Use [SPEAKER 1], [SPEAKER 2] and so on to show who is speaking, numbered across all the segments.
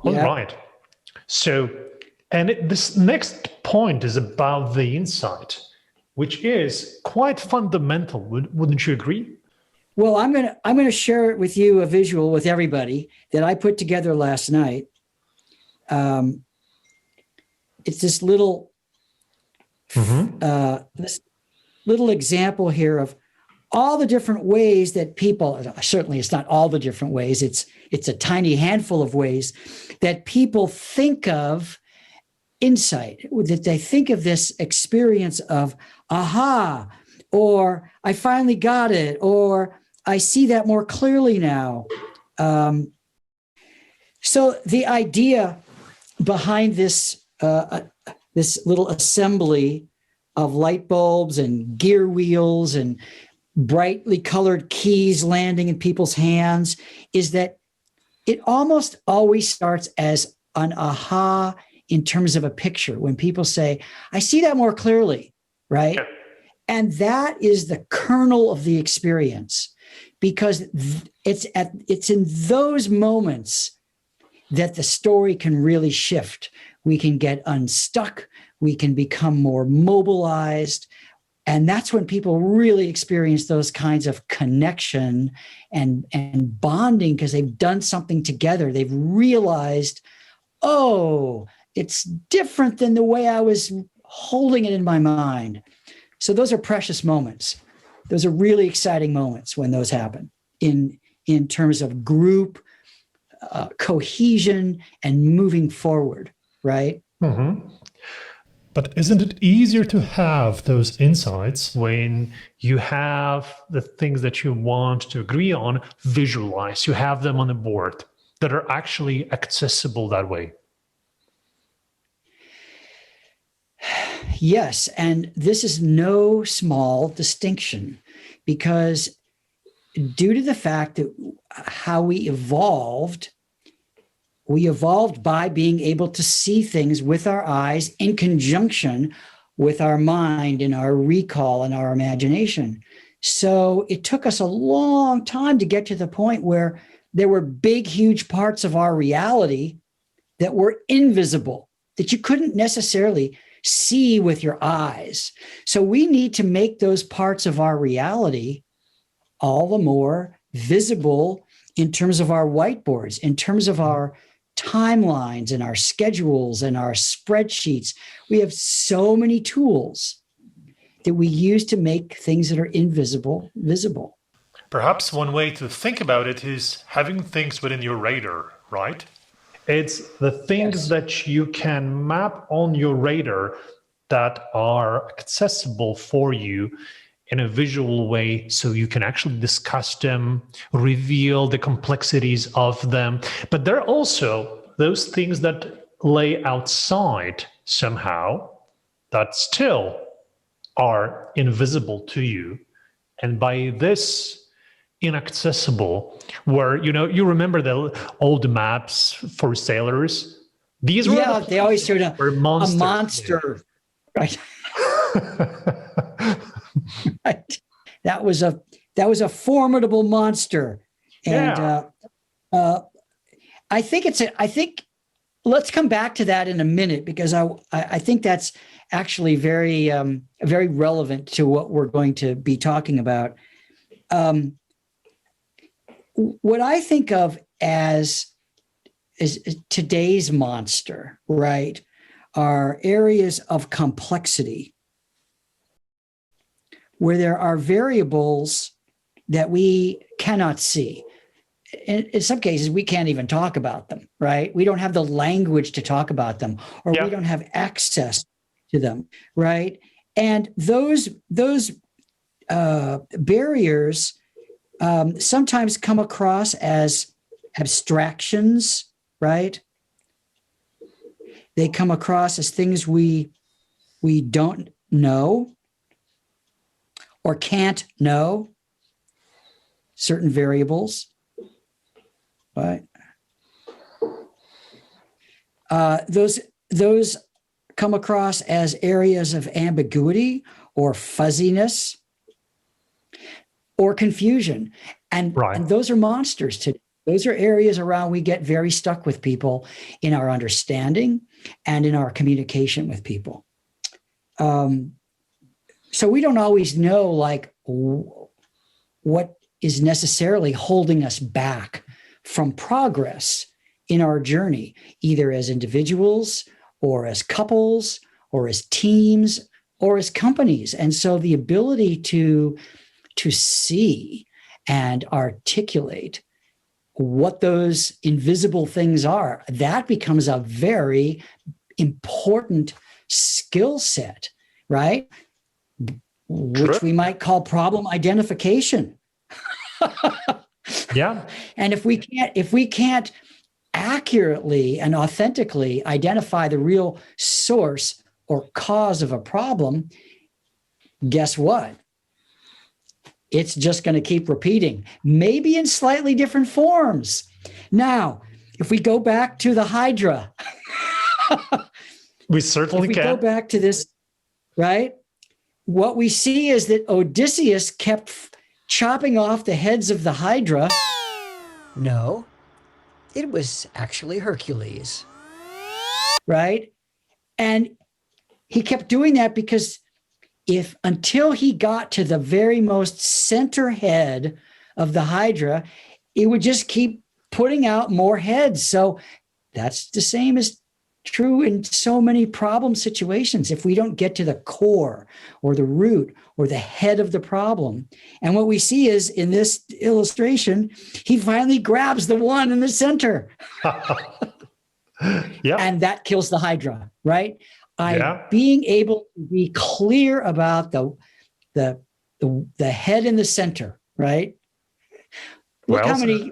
[SPEAKER 1] All
[SPEAKER 2] Yeah.
[SPEAKER 1] right. So, this next point is about the insight, which is quite fundamental. Wouldn't you agree?
[SPEAKER 2] Well, I'm gonna share with you a visual with everybody that I put together last night. Um, it's this little example here of all the different ways that people, certainly it's not all the different ways, it's a tiny handful of ways that people think of insight, that they think of this experience of aha, or I finally got it, or I see that more clearly now. So the idea behind this little assembly of light bulbs and gear wheels and brightly colored keys landing in people's hands is that it almost always starts as an aha in terms of a picture. When people say, I see that more clearly, right?
[SPEAKER 1] Yeah.
[SPEAKER 2] And that is the kernel of the experience, because it's in those moments that the story can really shift. We can get unstuck. We can become more mobilized. And that's when people really experience those kinds of connection and bonding, because they've done something together. They've realized, oh, it's different than the way I was holding it in my mind. So those are precious moments. Those are really exciting moments when those happen in terms of group cohesion and moving forward, right?
[SPEAKER 1] Mm-hmm. But isn't it easier to have those insights when you have the things that you want to agree on visualized? You have them on a board that are actually accessible that way.
[SPEAKER 2] Yes, and this is no small distinction, because due to the fact that how we evolved by being able to see things with our eyes in conjunction with our mind and our recall and our imagination. So it took us a long time to get to the point where there were big, huge parts of our reality that were invisible, that you couldn't necessarily see with your eyes. So we need to make those parts of our reality all the more visible in terms of our whiteboards, in terms of our timelines and our schedules and our spreadsheets. We have so many tools that we use to make things that are invisible visible.
[SPEAKER 1] Perhaps one way to think about it is having things within your radar, right? It's the things that you can map on your radar that are accessible for you in a visual way, so you can actually discuss them, reveal the complexities of them. But there are also those things that lay outside somehow that still are invisible to you. And by this inaccessible, where, you remember the old maps for sailors? These were
[SPEAKER 2] they always showed a monster. Right. Right. That was a formidable monster. And I think let's come back to that in a minute, because I think that's actually very very relevant to what we're going to be talking about. What I think of as today's monster, right, are areas of complexity where there are variables that we cannot see. In some cases, we can't even talk about them, right? We don't have the language to talk about them, or we don't have access to them, right? And those barriers sometimes come across as abstractions, right? They come across as things we don't know or can't know, certain variables, right? Those come across as areas of ambiguity or fuzziness or confusion. And those are monsters today. Those are areas around we get very stuck with people in our understanding and in our communication with people. So we don't always know like what is necessarily holding us back from progress in our journey, either as individuals or as couples or as teams or as companies. And so the ability to see and articulate what those invisible things are, that becomes a very important skill set, right? Which we might call problem identification.
[SPEAKER 1] Yeah.
[SPEAKER 2] And if we can't accurately and authentically identify the real source or cause of a problem, guess what? It's just going to keep repeating, maybe in slightly different forms. Now, if we go back to the Hydra,
[SPEAKER 1] we certainly can.
[SPEAKER 2] Go back to this, right? What we see is that Odysseus kept chopping off the heads of the Hydra. No, it was actually Hercules, right? And he kept doing that because until he got to the very most center head of the Hydra, it would just keep putting out more heads. So that's the same as true in so many problem situations. If we don't get to the core or the root or the head of the problem. And what we see is in this illustration, he finally grabs the one in the center.
[SPEAKER 1] Yeah.
[SPEAKER 2] And that kills the Hydra, right? Being able to be clear about the head in the center, right? Look how many,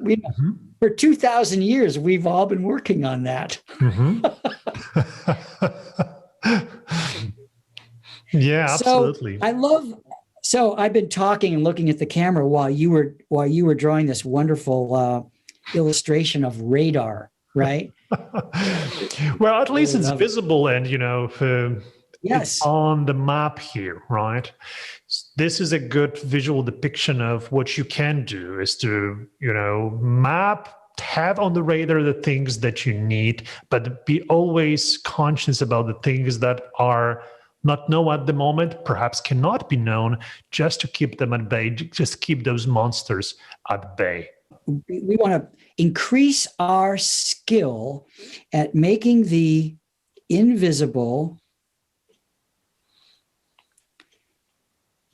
[SPEAKER 2] for 2,000 years, we've all been working on that.
[SPEAKER 1] Yeah, absolutely.
[SPEAKER 2] So I've been talking and looking at the camera while you were drawing this wonderful illustration of radar, right?
[SPEAKER 1] Well, at least it's visible and,
[SPEAKER 2] yes,
[SPEAKER 1] it's on the map here, right? This is a good visual depiction of what you can do is to, have on the radar the things that you need, but be always conscious about the things that are not known at the moment, perhaps cannot be known, just to keep them at bay, just keep those monsters at bay.
[SPEAKER 2] We want to increase our skill at making the invisible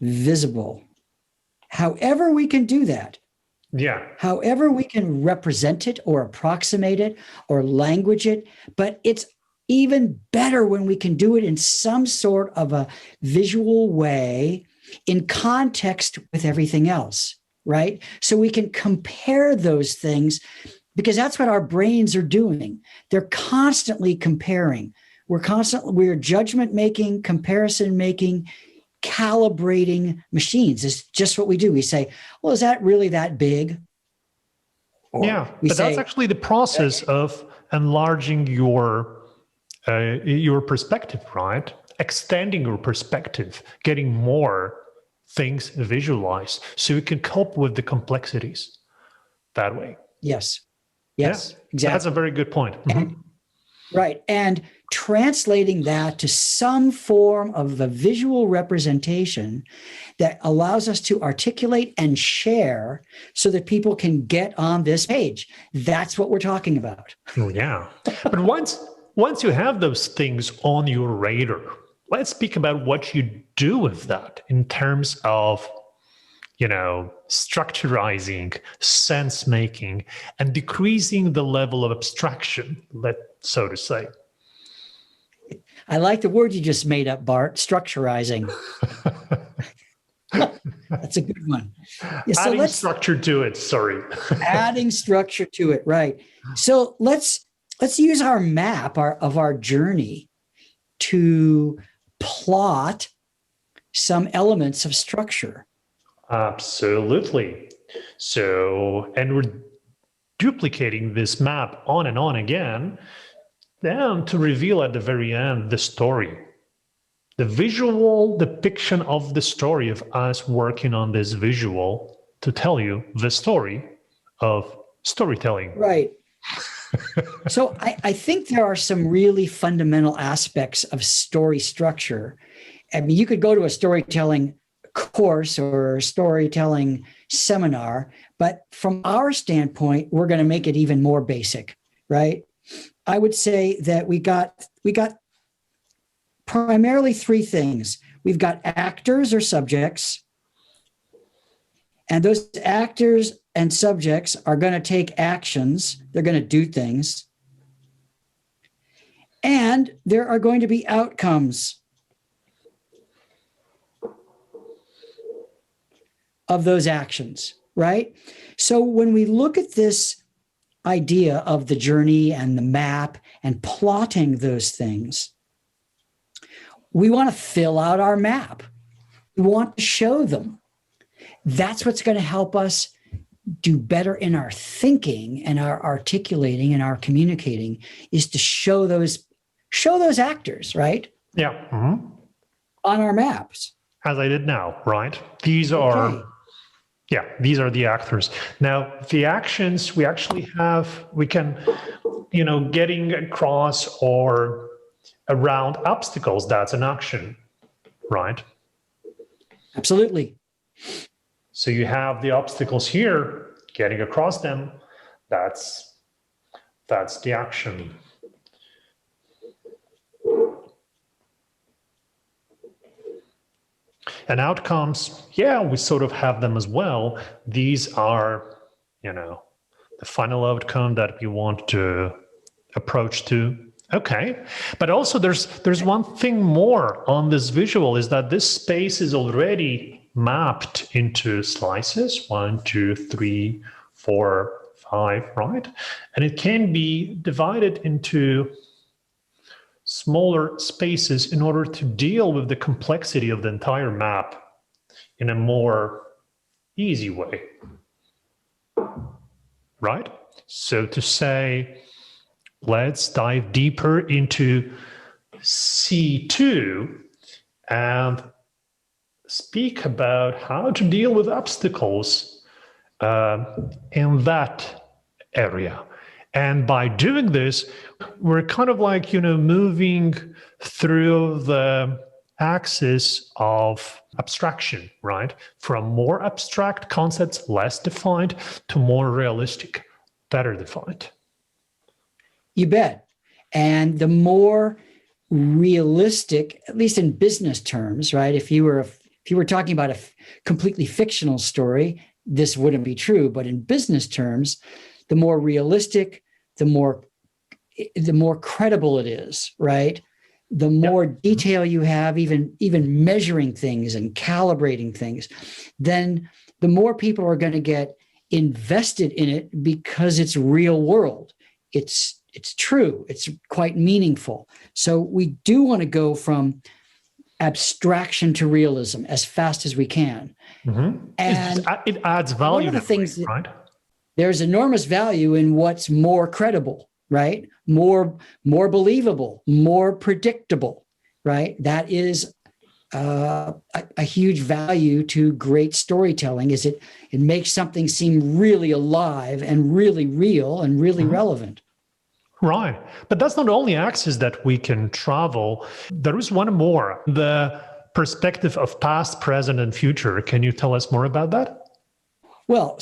[SPEAKER 2] visible. However we can do that.
[SPEAKER 1] Yeah.
[SPEAKER 2] However we can represent it or approximate it or language it, but it's even better when we can do it in some sort of a visual way in context with everything else, right? So we can compare those things because that's what our brains are doing. They're constantly comparing. We're judgment making, comparison making, calibrating machines. It's just what we do. We say, well, is that really that big?
[SPEAKER 1] Or but that's actually the process of enlarging your perspective, right? Extending your perspective, getting more things visualized so you can cope with the complexities that way.
[SPEAKER 2] Yes,
[SPEAKER 1] exactly. That's a very good point.
[SPEAKER 2] Right. And translating that to some form of a visual representation that allows us to articulate and share so that people can get on this page. That's what we're talking about.
[SPEAKER 1] Oh, yeah. But once you have those things on your radar, let's speak about what you do with that in terms of, structurizing, sense making, and decreasing the level of abstraction, so to say.
[SPEAKER 2] I like the word you just made up, Bart, structurizing. That's a good one.
[SPEAKER 1] Yeah, so adding structure to it, sorry.
[SPEAKER 2] Adding structure to it, right. So let's use our map of our journey to plot some elements of structure.
[SPEAKER 1] Absolutely. So, and we're duplicating this map on and on again, then to reveal at the very end the story, the visual depiction of the story of us working on this visual to tell you the story of Storytelling.
[SPEAKER 2] Right. So I think there are some really fundamental aspects of story structure. I mean, you could go to a storytelling course or a storytelling seminar, but from our standpoint, we're going to make it even more basic, right? I would say that we got primarily three things. We've got actors or subjects, and those actors and subjects are going to take actions. They're going to do things. And there are going to be outcomes of those actions, right? So when we look at this idea of the journey and the map and plotting those things, we want to fill out our map. We want to show them. That's what's going to help us do better in our thinking and our articulating and our communicating, is to show those actors, right?
[SPEAKER 1] Yeah. Mm-hmm.
[SPEAKER 2] On our maps.
[SPEAKER 1] As I did now, right? These are the actors. Now, the actions we actually have, we can, getting across or around obstacles, that's an action, right?
[SPEAKER 2] Absolutely.
[SPEAKER 1] So you have the obstacles here, getting across them, that's the action. And outcomes, we sort of have them as well. These are, the final outcome that we want to approach to. Okay. But also there's one thing more on this visual, is that this space is already mapped into slices, 1, 2, 3, 4, 5, right? And it can be divided into smaller spaces in order to deal with the complexity of the entire map in a more easy way, right? So to say, let's dive deeper into C2 and speak about how to deal with obstacles in that area. And by doing this, we're kind of like, moving through the axis of abstraction, right? From more abstract concepts, less defined, to more realistic, better defined.
[SPEAKER 2] You bet. And the more realistic, at least in business terms, right? If you were talking about a completely fictional story, this wouldn't be true. But in business terms, the more realistic, the more credible it is, right? The more detail you have, even measuring things and calibrating things, then the more people are going to get invested in it, because it's real world. It's true. It's quite meaningful. So we do want to go from abstraction to realism as fast as we can.
[SPEAKER 1] Mm-hmm.
[SPEAKER 2] And
[SPEAKER 1] it adds value.
[SPEAKER 2] One of the things
[SPEAKER 1] right?
[SPEAKER 2] There's enormous value in what's more credible, right? More believable, more predictable, right? That is a huge value to great storytelling. Is it makes something seem really alive and really real and really relevant.
[SPEAKER 1] Right. But that's not the only axis that we can travel. There is one more, the perspective of past, present, and future. Can you tell us more about that?
[SPEAKER 2] Well,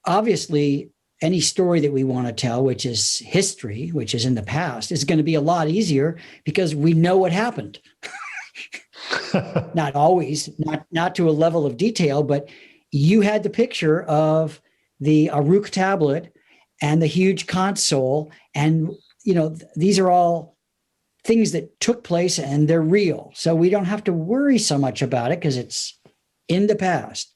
[SPEAKER 2] obviously, any story that we want to tell, which is history, which is in the past, is going to be a lot easier because we know what happened. Not always, not to a level of detail, but you had the picture of the Uruk tablet and the huge console, and these are all things that took place and they're real. So we don't have to worry so much about it because it's in the past.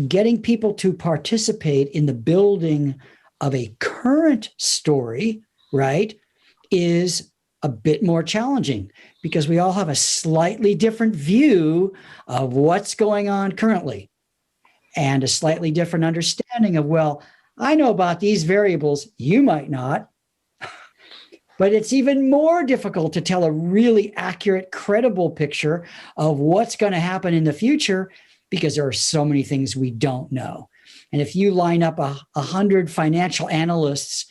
[SPEAKER 2] Getting people to participate in the building of a current story, right, is a bit more challenging because we all have a slightly different view of what's going on currently and a slightly different understanding of, well, I know about these variables, you might not. But it's even more difficult to tell a really accurate, credible picture of what's going to happen in the future because there are so many things we don't know. And if you line up 100 financial analysts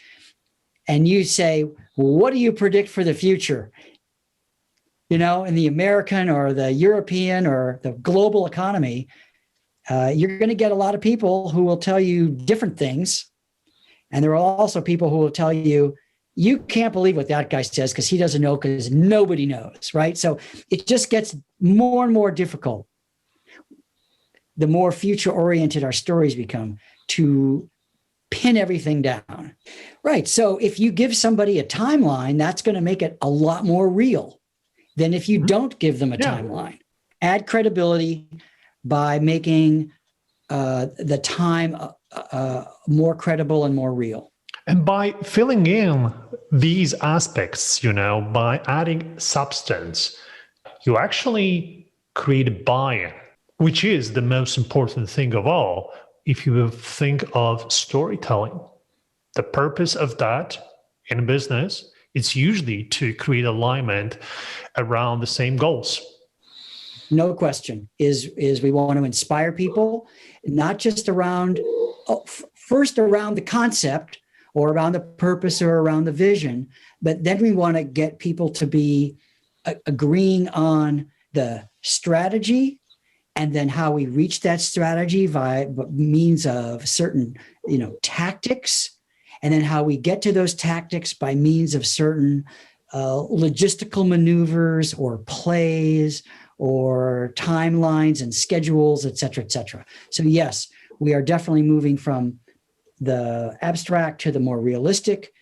[SPEAKER 2] and you say, what do you predict for the future? In the American or the European or the global economy, you're going to get a lot of people who will tell you different things. And there are also people who will tell you, you can't believe what that guy says because he doesn't know, because nobody knows, right? So it just gets more and more difficult the more future-oriented our stories become to pin everything down. Right. So if you give somebody a timeline, that's going to make it a lot more real than if you don't give them a timeline. Add credibility by making the time more credible and more real.
[SPEAKER 1] And by filling in these aspects, by adding substance, you actually create a buy-in, which is the most important thing of all. If you think of storytelling, the purpose of that in business is usually to create alignment around the same goals.
[SPEAKER 2] No question. Is we want to inspire people, not just around, first around the concept or around the purpose or around the vision, but then we want to get people to be agreeing on the strategy, and then how we reach that strategy by means of certain, tactics, and then how we get to those tactics by means of certain logistical maneuvers or plays or timelines and schedules, et cetera, et cetera. So yes, we are definitely moving from the abstract to the more realistic,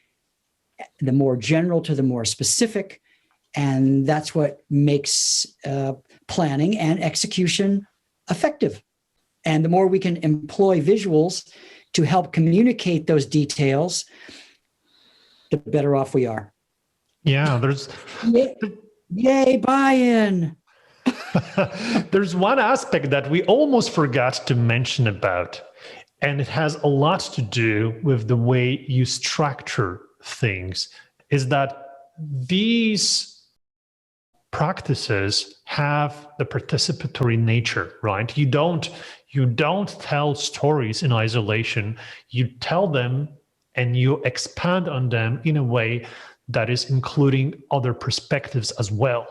[SPEAKER 2] the more general to the more specific. And that's what makes planning and execution effective. And the more we can employ visuals to help communicate those details, the better off we are.
[SPEAKER 1] Yeah, there's...
[SPEAKER 2] Yay, buy-in.
[SPEAKER 1] There's one aspect that we almost forgot to mention about, and it has a lot to do with the way you structure things, is that these practices have the participatory nature, right? You don't tell stories in isolation. You tell them and you expand on them in a way that is including other perspectives as well.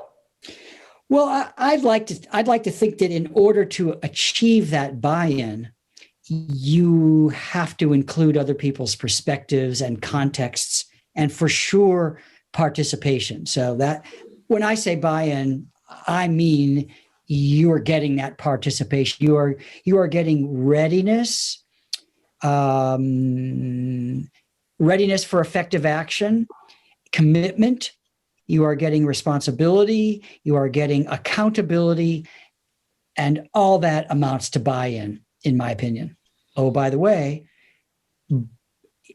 [SPEAKER 2] Well, I'd like to think that in order to achieve that buy-in, you have to include other people's perspectives and contexts, and for sure participation. So that when I say buy-in, I mean you are getting that participation. You are getting readiness, readiness for effective action, commitment. You are getting responsibility. You are getting accountability, and all that amounts to buy-in, in my opinion. Oh, by the way,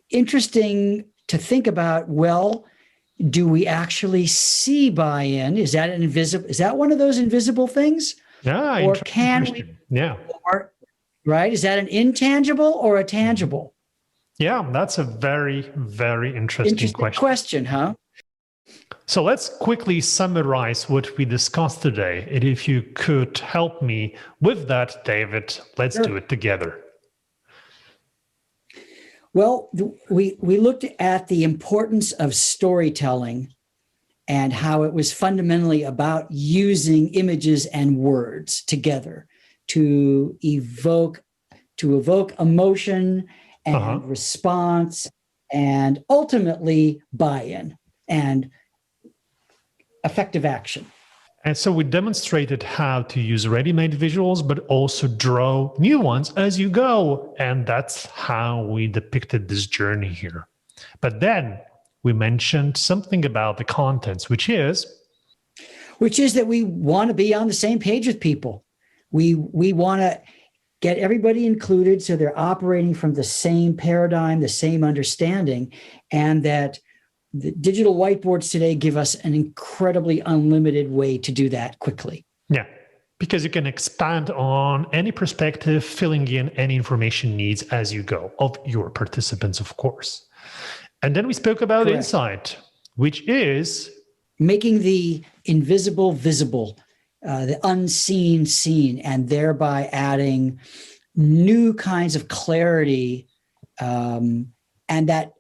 [SPEAKER 2] interesting to think about. Well, do we actually see buy-in? Is that one of those invisible things?
[SPEAKER 1] Yeah,
[SPEAKER 2] or can we?
[SPEAKER 1] Yeah.
[SPEAKER 2] Right? Is that an intangible or a tangible?
[SPEAKER 1] Yeah, that's a very, very interesting
[SPEAKER 2] question, huh?
[SPEAKER 1] So let's quickly summarize what we discussed today. And if you could help me with that, David, let's do it together.
[SPEAKER 2] Well, we looked at the importance of storytelling and how it was fundamentally about using images and words together to evoke emotion and response, and ultimately buy-in and effective action.
[SPEAKER 1] And so we demonstrated how to use ready-made visuals, but also draw new ones as you go. And that's how we depicted this journey here. But then we mentioned something about the contents, which is
[SPEAKER 2] that we want to be on the same page with people. We want to get everybody included so they're operating from the same paradigm, the same understanding, and that the digital whiteboards today give us an incredibly unlimited way to do that quickly.
[SPEAKER 1] Yeah, because you can expand on any perspective, filling in any information needs as you go of your participants, of course. And then we spoke about insight, which is
[SPEAKER 2] making the invisible visible, the unseen seen, and thereby adding new kinds of clarity, and that,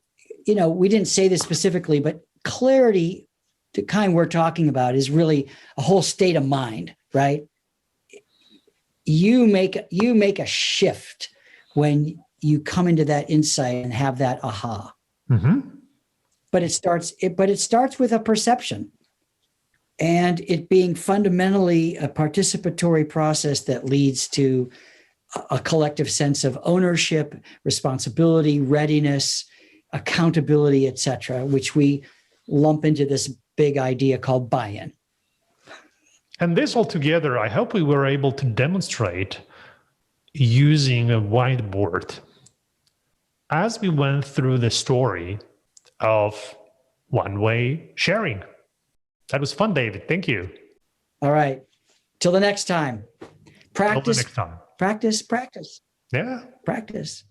[SPEAKER 2] we didn't say this specifically, but clarity, the kind we're talking about, is really a whole state of mind, right? You make a shift when you come into that insight and have that aha.
[SPEAKER 1] Mm-hmm.
[SPEAKER 2] But it starts with a perception, and it being fundamentally a participatory process that leads to a collective sense of ownership, responsibility, readiness, accountability, etc., which we lump into this big idea called buy-in.
[SPEAKER 1] And this all together, I hope we were able to demonstrate using a whiteboard as we went through the story of one-way sharing. That was fun, David. Thank you.
[SPEAKER 2] All right. Till the next time.
[SPEAKER 1] Till the
[SPEAKER 2] Practice,
[SPEAKER 1] next time.
[SPEAKER 2] practice, practice,
[SPEAKER 1] Yeah.
[SPEAKER 2] practice.